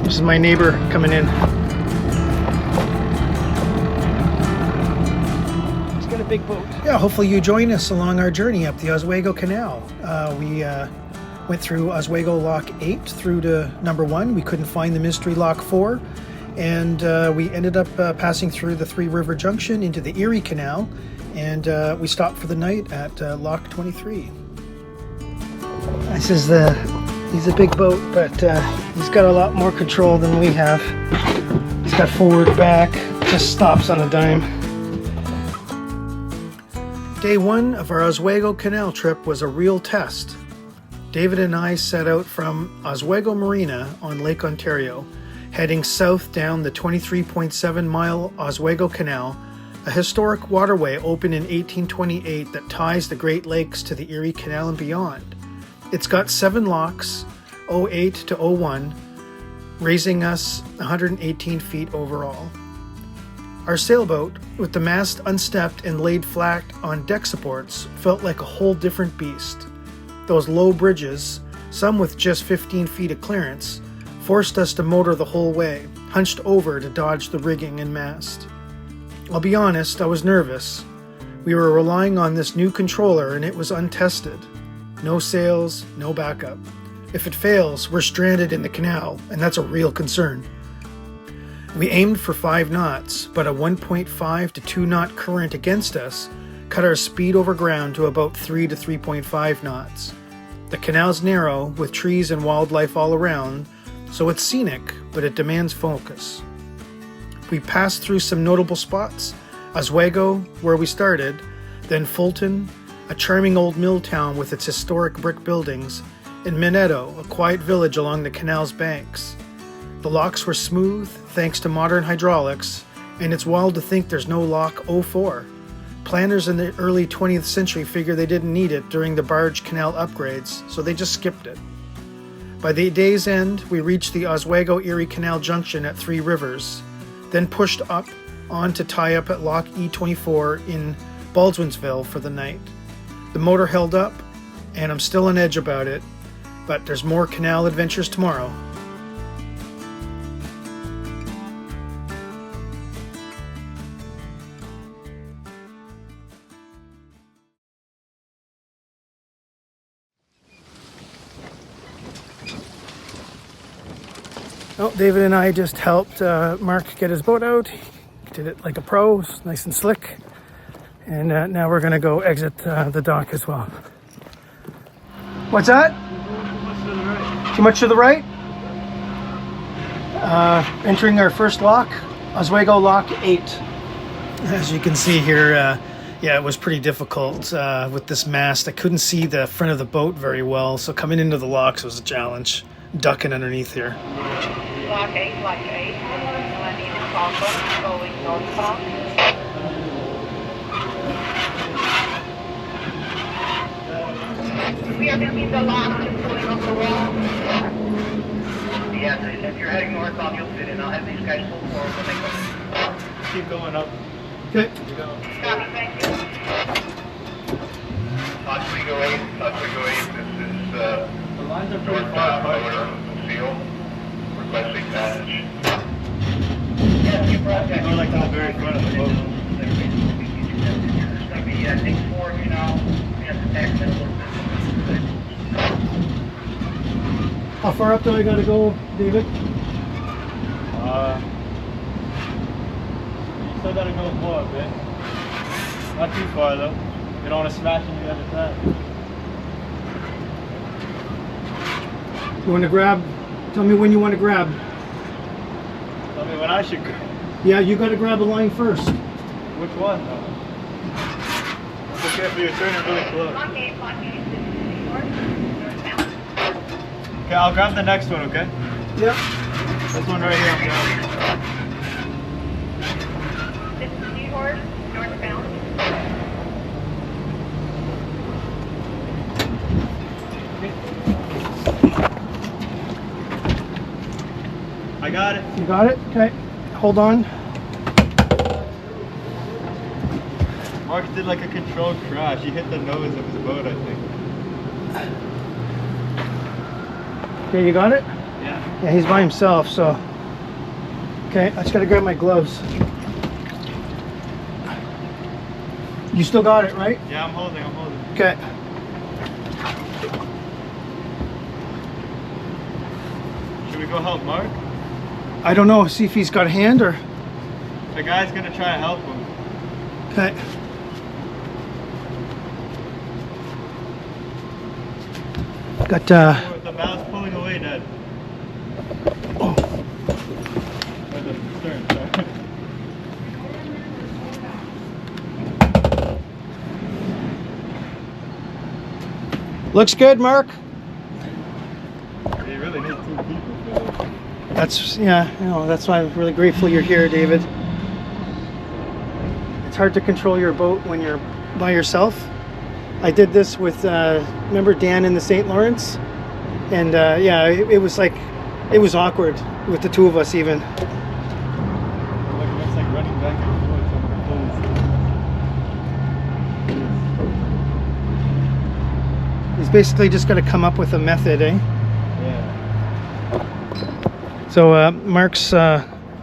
This is my neighbor coming in. He's got a big boat. Yeah, hopefully you join us along our journey up the Oswego Canal. We went through Oswego Lock 8 through to number 1. We couldn't find the mystery Lock 4. And we ended up passing through the Three River Junction into the Erie Canal. And we stopped for the night at Lock 23. This is he's a big boat, but he's got a lot more control than we have. He's got forward, back, just stops on a dime. Day 1 of our Oswego Canal trip was a real test. David and I set out from Oswego Marina on Lake Ontario, heading south down the 23.7-mile Oswego Canal, a historic waterway opened in 1828 that ties the Great Lakes to the Erie Canal and beyond. It's got 7 locks, 08 to 01, raising us 118 feet overall. Our sailboat, with the mast unstepped and laid flat on deck supports, felt like a whole different beast. Those low bridges, some with just 15 feet of clearance, forced us to motor the whole way, hunched over to dodge the rigging and mast. I'll be honest, I was nervous. We were relying on this new controller and it was untested. No sails, no backup. If it fails, we're stranded in the canal, and that's a real concern. We aimed for 5 knots, but a 1.5 to 2 knot current against us cut our speed over ground to about 3 to 3.5 knots. The canal's narrow, with trees and wildlife all around, so it's scenic, but it demands focus. We passed through some notable spots: Oswego, where we started, then Fulton, a charming old mill town with its historic brick buildings, and Minetto, a quiet village along the canal's banks. The locks were smooth, thanks to modern hydraulics, and it's wild to think there's no Lock 04. Planners in the early 20th century figured they didn't need it during the Barge Canal upgrades, so they just skipped it. By the day's end, we reached the Oswego-Erie Canal junction at Three Rivers, then pushed up on to tie up at Lock E24 in Baldwinsville for the night. The motor held up, and I'm still on edge about it, but there's more canal adventures tomorrow. Oh, David and I just helped Mark get his boat out. He did it like a pro, nice and slick. And now we're gonna go exit the dock as well. What's that? Too much to the right? Entering our first lock, Oswego Lock 8. As you can see here, yeah, it was pretty difficult with this mast. I couldn't see the front of the boat very well, so coming into the locks was a challenge. Ducking underneath here. Lock 8, Lock 8. I need a combo going northbound. We are going to be the lock just pulling off the wall. Yeah, if you're heading northbound, you'll fit in. I'll have these guys pull forward when they come. Keep going up. Okay. Copy, thank you. Oswego 8, this is The lines are pretty far apart. Seal, requesting passage. Yes, you brought that. Go like to the very front of the boat. It's going to be, I think, 4, you know, we have to tack that a little bit. How far up do I gotta go, David? You still gotta go more a bit. Not too far though. You don't want to smash into the other side. You want to grab? Tell me when you want to grab. Tell me when I should go. Yeah, you got to grab a line first. Which one though? Be careful, you're turning really close. Lock 8, Lock 8. Okay, I'll grab the next one, okay? Yep. This one right here, I'm grabbing. This is Seahorse, northbound. I got it. You got it? Okay. Hold on. Mark did like a controlled crash. He hit the nose of his boat, I think. Okay, you got it? Yeah. Yeah, he's by himself, so. Okay, I just gotta grab my gloves. You still got it, right? Yeah, I'm holding. Okay. Should we go help Mark? I don't know, see if he's got a hand or. The guy's gonna try to help him. Okay. Got The mast pulling away, Dad. oh, Or the stern, sorry. looks good, Mark. You really need 2 people for this. That's yeah, you know, that's why I'm really grateful you're here, David. It's hard to control your boat when you're by yourself. I did this with remember Dan in the St. Lawrence, and yeah, it was like it was awkward with the 2 of us even. Like, it's like running back and forth on the He's basically just got to come up with a method, eh? Yeah. So Mark's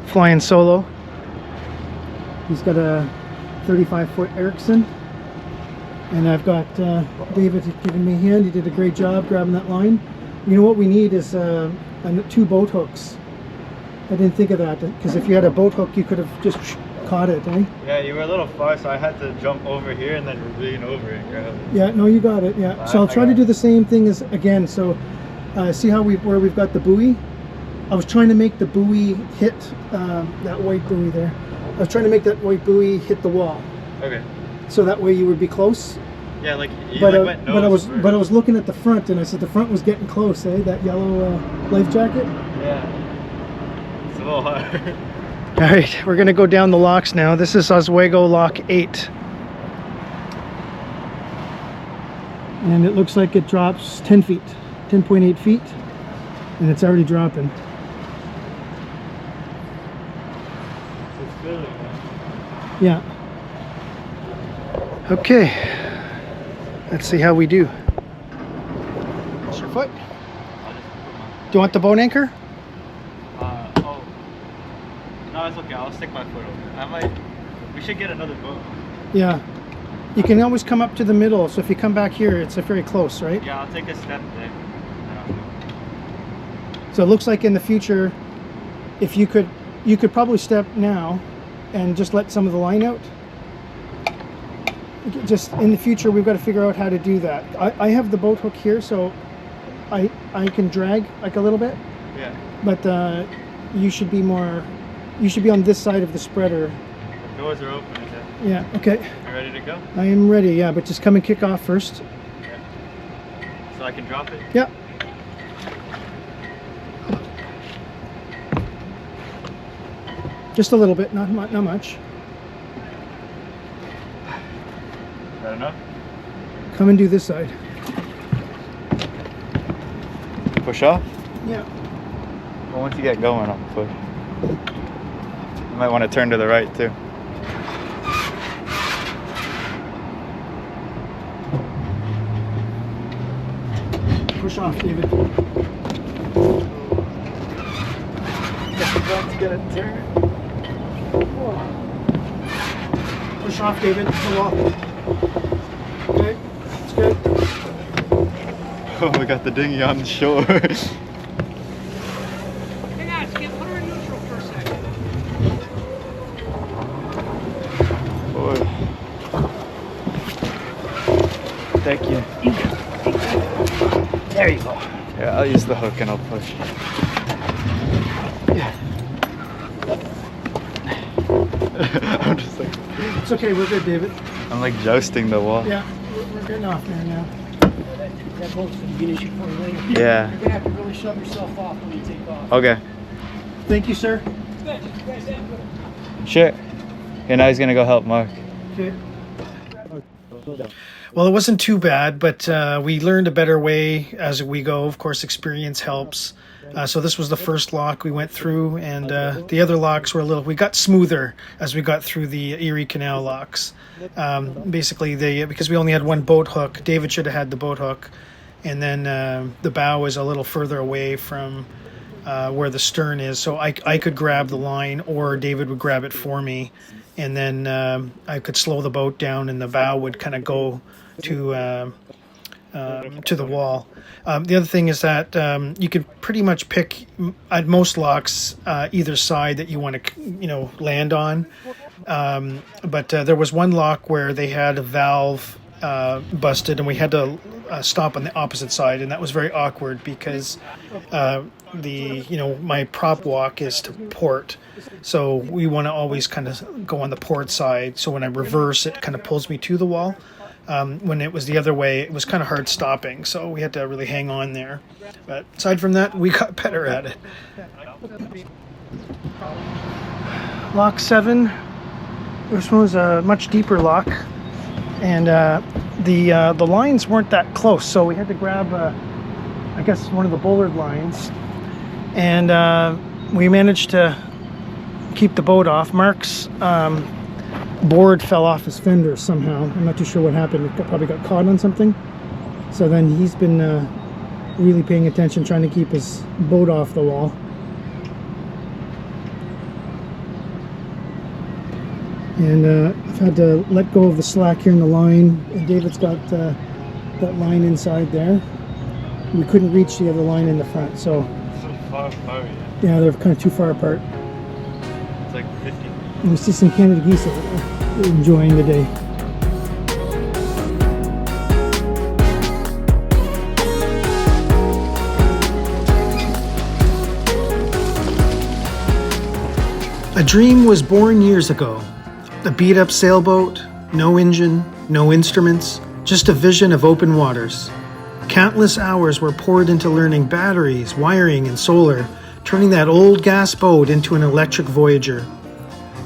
flying solo. He's got a 35-foot Erickson, and I've got David giving me a hand. He did a great job grabbing that line. You know what we need is 2 boat hooks. I didn't think of that, because if you had a boat hook, you could have just caught it, eh? Yeah, you were a little far, so I had to jump over here and then lean over and grab it. Yeah, no, you got it. Yeah. So I'll try to do the same thing as again. So see how where we've got the buoy. I was trying to make the buoy hit that white buoy there. I was trying to make that white buoy hit the wall. Okay. So that way you would be close. Yeah, like you But like went nose I was looking at the front, and I said the front was getting close, eh? That yellow life jacket. Yeah. It's a little hard. All right, we're gonna go down the locks now. This is Oswego Lock 8, and it looks like it drops 10 feet, 10.8 feet, and it's already dropping. It's feeling it. Yeah. Okay. Let's see how we do. That's your foot. Do you want the boat anchor? Oh. No, it's okay. I'll stick my foot over. We should get another boat. Yeah. You can always come up to the middle, so if you come back here, it's very close, right? Yeah, I'll take a step there. So it looks like in the future, if you could probably step now and just let some of the line out. Just in the future, we've got to figure out how to do that. I have the boat hook here, so I can drag like a little bit. Yeah. But you should be on this side of the spreader. The doors are open, is it? Yeah. Okay. You ready to go? I am ready. Yeah, but just come and kick off first. Yeah. So I can drop it? Yeah. Just a little bit, not much. Is that enough? Come and do this side. Push off? Yeah. Well, once you get going, I'll push. You might want to turn to the right too. Push off, David. Let's get it turned. Push off, David. Pull off. Okay, that's good. Oh, we got the dinghy on the shore. Hey guys, put her in neutral for a second. Boy. Thank you. There you go. Yeah, I'll use the hook and I'll push. I'm just like, It's okay, we're good, David. I'm like jousting the wall. Yeah, we're getting off there now. That boat's gonna be an issue for you later. Yeah. You're gonna have to really shove yourself off when you take off. Okay. Thank you, sir. Sure. And now he's gonna go help Mark. Okay. Well, it wasn't too bad, but we learned a better way as we go. Of course, experience helps. So this was the first lock we went through, and the other locks were we got smoother as we got through the Erie Canal locks. Basically, because we only had one boat hook, David should have had the boat hook, and then the bow was a little further away from where the stern is, so I could grab the line, or David would grab it for me, and then I could slow the boat down, and the bow would kind of go to the wall. The other thing is that you could pretty much pick at most locks either side that you want to land on, but there was one lock where they had a valve busted, and we had to stop on the opposite side, and that was very awkward because my prop walk is to port, so we want to always kind of go on the port side, so when I reverse it kind of pulls me to the wall. When it was the other way, it was kind of hard stopping, so we had to really hang on there. But aside from that, we got better at it. Lock 7. This one was a much deeper lock, and the lines weren't that close, so we had to grab, I guess, one of the bollard lines, and we managed to keep the boat off. Mark's board fell off his fender somehow. I'm not too sure what happened. It probably got caught on something. So then he's been really paying attention, trying to keep his boat off the wall. And I've had to let go of the slack here in the line. And David's got that line inside there. We couldn't reach the other line in the front, so So far apart, yeah, they're kind of too far apart. It's like 50. And we see some Canada geese over there enjoying the day. A dream was born years ago. A beat-up sailboat, no engine, no instruments, just a vision of open waters. Countless hours were poured into learning batteries, wiring, and solar, turning that old gas boat into an electric Voyager.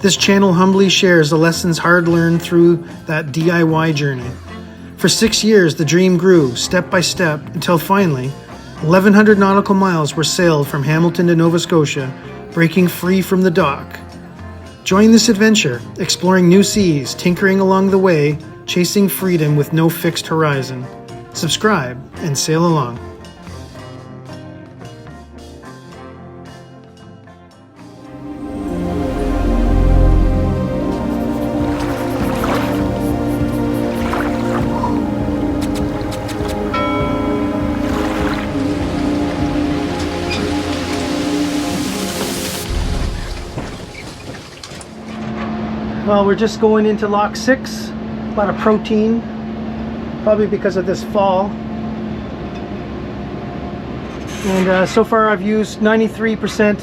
This channel humbly shares the lessons hard-learned through that DIY journey. For 6 years, the dream grew, step by step, until finally, 1,100 nautical miles were sailed from Hamilton to Nova Scotia, breaking free from the dock. Join this adventure, exploring new seas, tinkering along the way, chasing freedom with no fixed horizon. Subscribe and sail along. Well, we're just going into lock 6. A lot of protein, probably because of this fall. And so far I've used 93%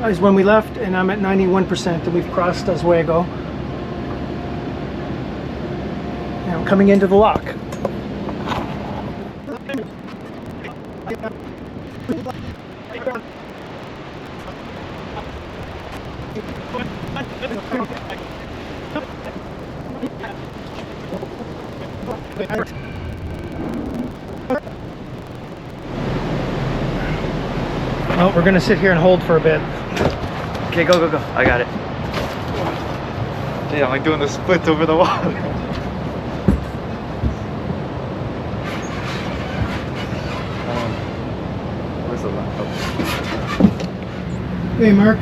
is when we left, and I'm at 91%, and we've crossed Oswego. And I'm coming into the lock. Well, we're gonna sit here and hold for a bit. Okay, go, go, go. I got it. Yeah, I'm like doing the splits over the water. Where's the laptop? Hey, Mark.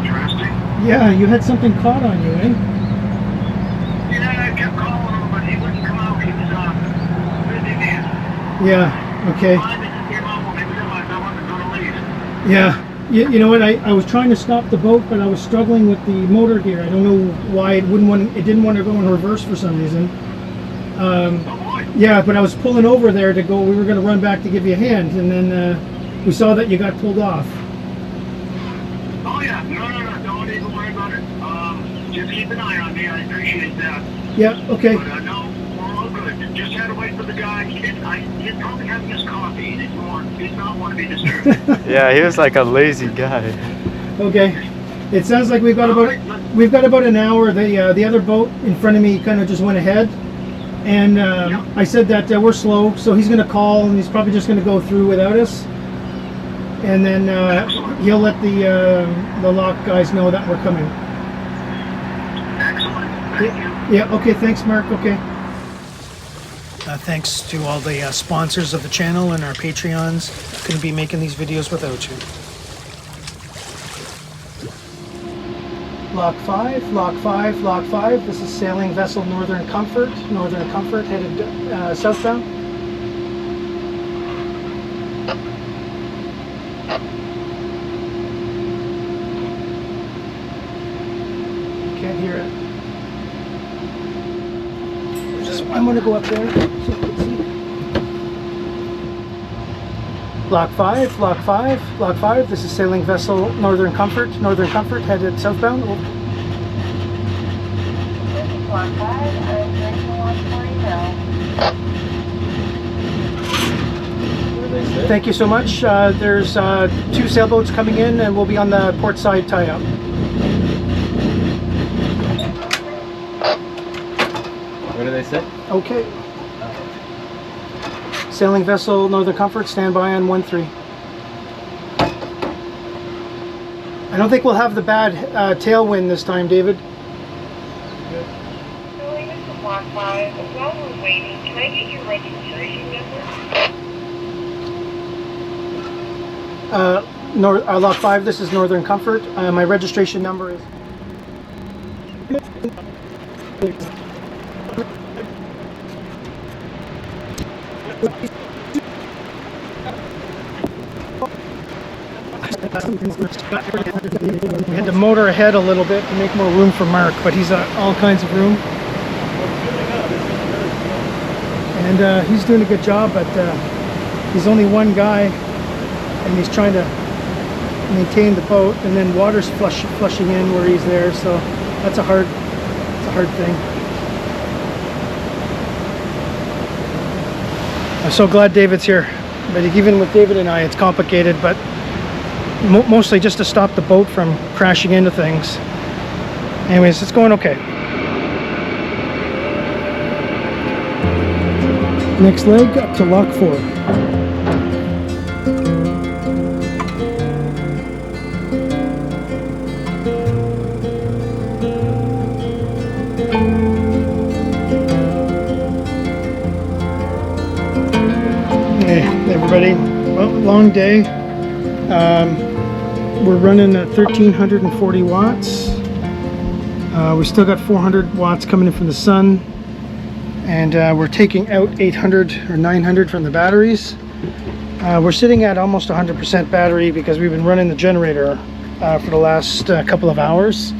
Interesting. Yeah, you had something caught on you, eh? Yeah, I kept calling him, but he wouldn't come out. He was busy man. Yeah, okay. Finally he came out when he realized I wasn't going to leave. Yeah, you know what? I was trying to stop the boat, but I was struggling with the motor gear. I don't know why it didn't want to go in reverse for some reason. Oh boy. Yeah, but I was pulling over there to go. We were going to run back to give you a hand, and then we saw that you got pulled off. Oh yeah, no, don't even worry about it. Just keep an eye on me. I appreciate that. Yeah, okay. But no, we're all good. Just had to wait for the guy. He'd probably having his coffee. He did not want to be disturbed. Yeah, he was like a lazy guy. Okay. It sounds like we've got about an hour. The other boat in front of me kind of just went ahead, and I said that we're slow, so he's going to call, and he's probably just going to go through without us, and then he'll let the lock guys know that we're coming. Excellent. Thank you. Yeah. Okay. Thanks, Mark. Okay. Thanks to all the sponsors of the channel and our Patreons. Couldn't be making these videos without you. Lock 5, Lock 5, Lock 5. This is sailing vessel Northern Comfort. Northern Comfort headed southbound. Can't hear it. I'm going to go up there so you can see. Lock 5, Lock 5, Lock 5. This is sailing vessel Northern Comfort. Northern Comfort headed southbound. This is Lock 5. I'm drinking Lock 40 now. Thank you so much. There's 2 sailboats coming in and we'll be on the port side tie-up. What do they say? Okay. Sailing vessel Northern Comfort, stand by on 1-3. I don't think we'll have the bad tailwind this time, David. Billy, this is Lock 5. While we're waiting, can I get your registration number? Lock 5, this is Northern Comfort. My registration number is... We had to motor ahead a little bit to make more room for Mark, but he's got all kinds of room. And he's doing a good job, but he's only one guy and he's trying to maintain the boat, and then water's flushing in where he's there, so that's a hard thing. I'm so glad David's here, but even with David and I, it's complicated, but mostly just to stop the boat from crashing into things. Anyways, it's going okay. Next leg up to Lock 4. Hey everybody, well, long day. We're running at 1340 watts. We still got 400 watts coming in from the sun, and we're taking out 800 or 900 from the batteries. We're sitting at almost 100% battery because we've been running the generator for the last couple of hours.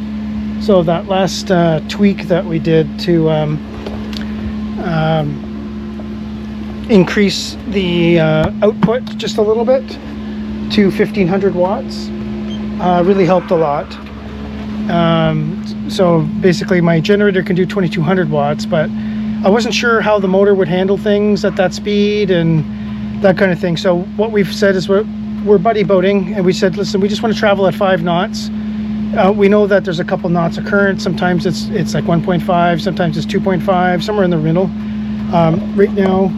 So that last tweak that we did to increase the output just a little bit to 1500 watts really helped a lot. So basically my generator can do 2200 watts, but I wasn't sure how the motor would handle things at that speed and that kind of thing. So what we've said is we're buddy boating, and we said, listen, we just want to travel at 5 knots. We know that there's a couple knots of current. Sometimes it's like 1.5, sometimes it's 2.5, somewhere in the middle. Right now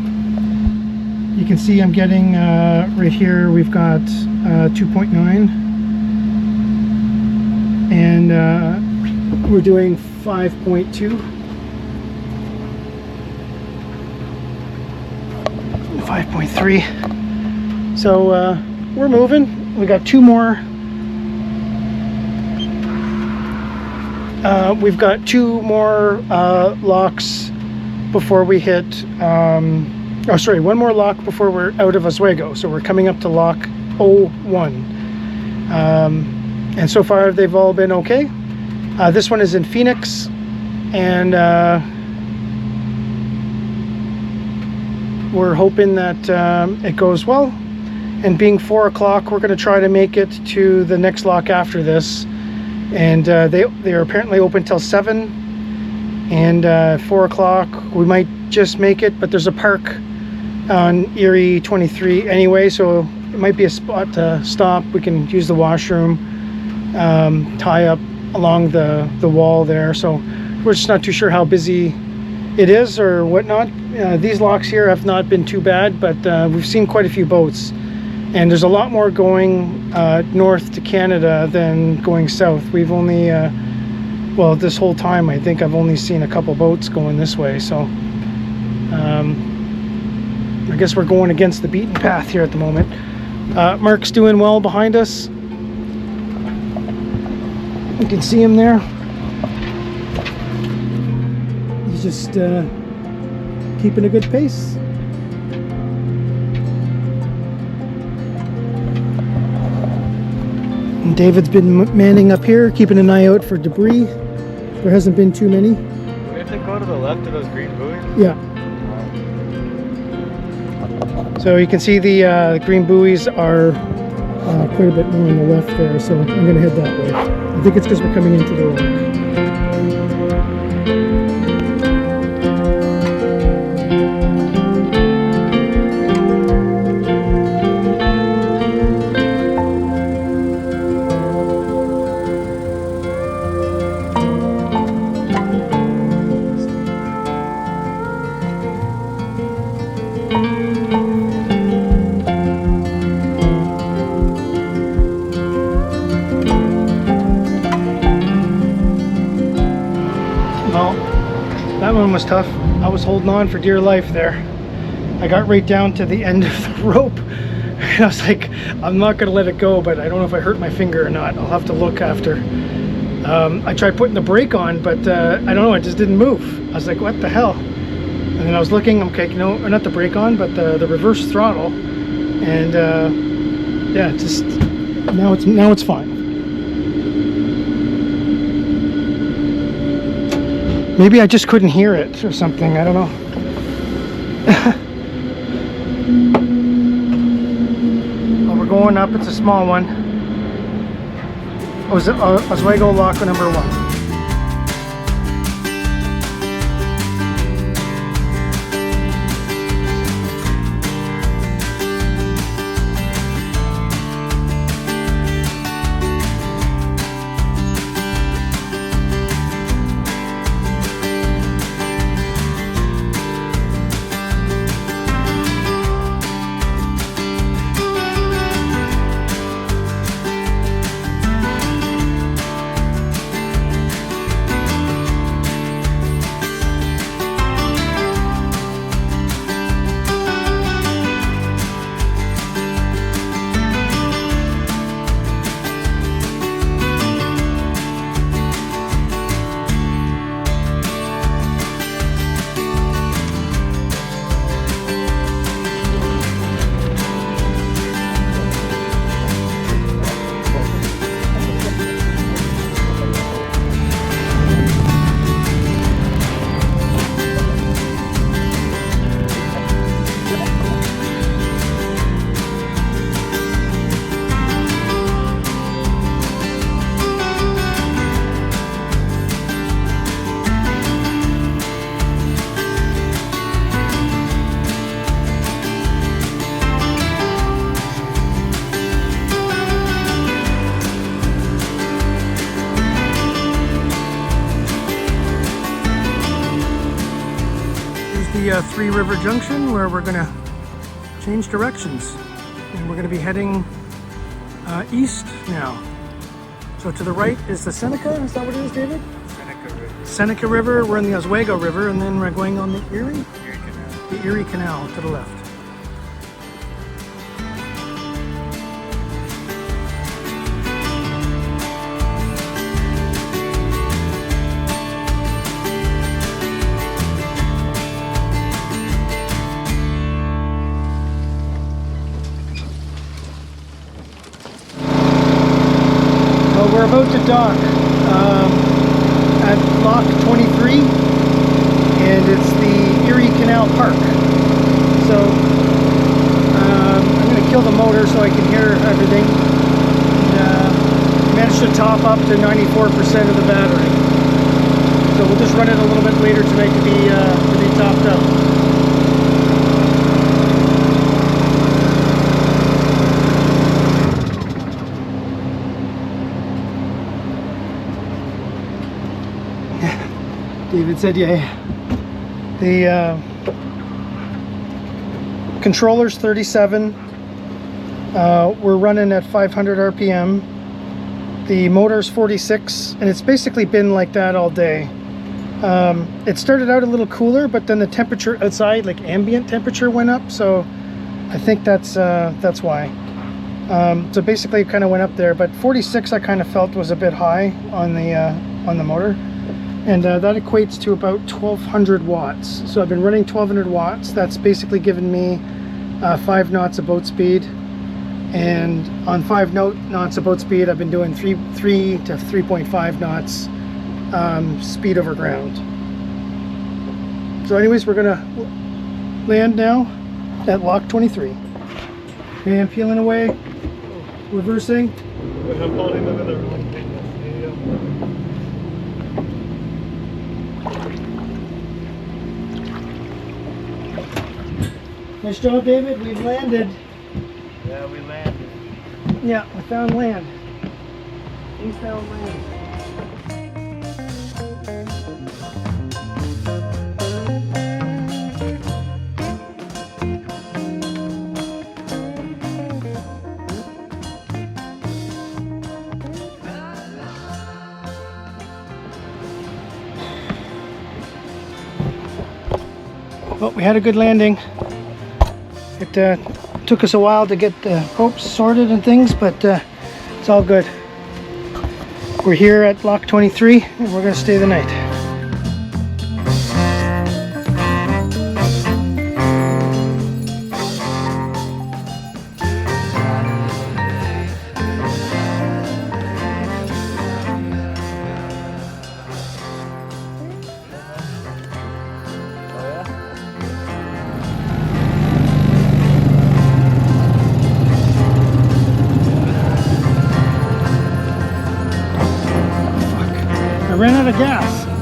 you can see I'm getting right here we've got 2.9, and we're doing 5.2, 5.3. So we're moving. We got 2 more. We've got 2 more locks before we hit. Oh, sorry, 1 more lock before we're out of Oswego. So we're coming up to lock 01. And so far they've all been okay. This one is in Phoenix, and we're hoping that it goes well. And being 4 o'clock, we're going to try to make it to the next lock after this. And they're apparently open till 7. And 4 o'clock, we might just make it, but there's a park on Erie 23 anyway, so it might be a spot to stop. We can use the washroom, tie up along the wall there. So we're just not too sure how busy it is or whatnot. These locks here have not been too bad, but we've seen quite a few boats, and there's a lot more going north to Canada than going south. We've only well, this whole time I think I've only seen a couple boats going this way, so I guess we're going against the beaten path here at the moment. Mark's doing well behind us. You can see him there. He's just keeping a good pace. And David's been manning up here, keeping an eye out for debris. There hasn't been too many. We have to go to the left of those green buoys? Yeah. So you can see the green buoys are quite a bit more on the left there, so I'm going to head that way. I think it's because we're coming into the rock. That one was tough. I was holding on for dear life there. I got right down to the end of the rope and I was like, I'm not gonna let it go, but I don't know if I hurt my finger or not. I'll have to look after. I tried putting the brake on, but I don't know, it just didn't move. I was like, what the hell? And then I was looking, okay, no, not the brake on, but the reverse throttle. And yeah, just now it's fine. Maybe I just couldn't hear it or something, I don't know. Well, we're going up, it's a small one. Oswego Lock number 1. The Three River Junction where we're gonna change directions and we're gonna be heading east now. So to the right is the Seneca, is that what it is, David? Seneca River. Seneca River, we're in the Oswego River, and then we're going on the Erie? Erie Canal. The Erie Canal to the left. We're about to dock at Lock 23, and it's the Erie Canal Park. So I'm going to kill the motor so I can hear everything. And, managed to top up to 94% of the battery. So we'll just run it a little bit later tonight to be topped up. David said, yeah. The controller's 37. We're running at 500 RPM. The motor's 46, and it's basically been like that all day. It started out a little cooler, but then the temperature outside, like ambient temperature, went up. So I think that's why. So basically it kind of went up there, but 46 I kind of felt was a bit high on the motor, and that equates to about 1200 watts. So I've been running 1200 watts. That's basically given me 5 knots of boat speed, and on 5 knots of boat speed I've been doing 3 to 3.5 knots speed over ground. So anyways, we're gonna land now at lock 23. Okay, I'm peeling away, reversing. I'm holding another one. Nice job, David. We've landed. Yeah, we landed. Yeah, we found land. We found land. Well, we had a good landing. It took us a while to get the ropes sorted and things, but it's all good. We're here at lock 23 and we're going to stay the night. I ran out of gas.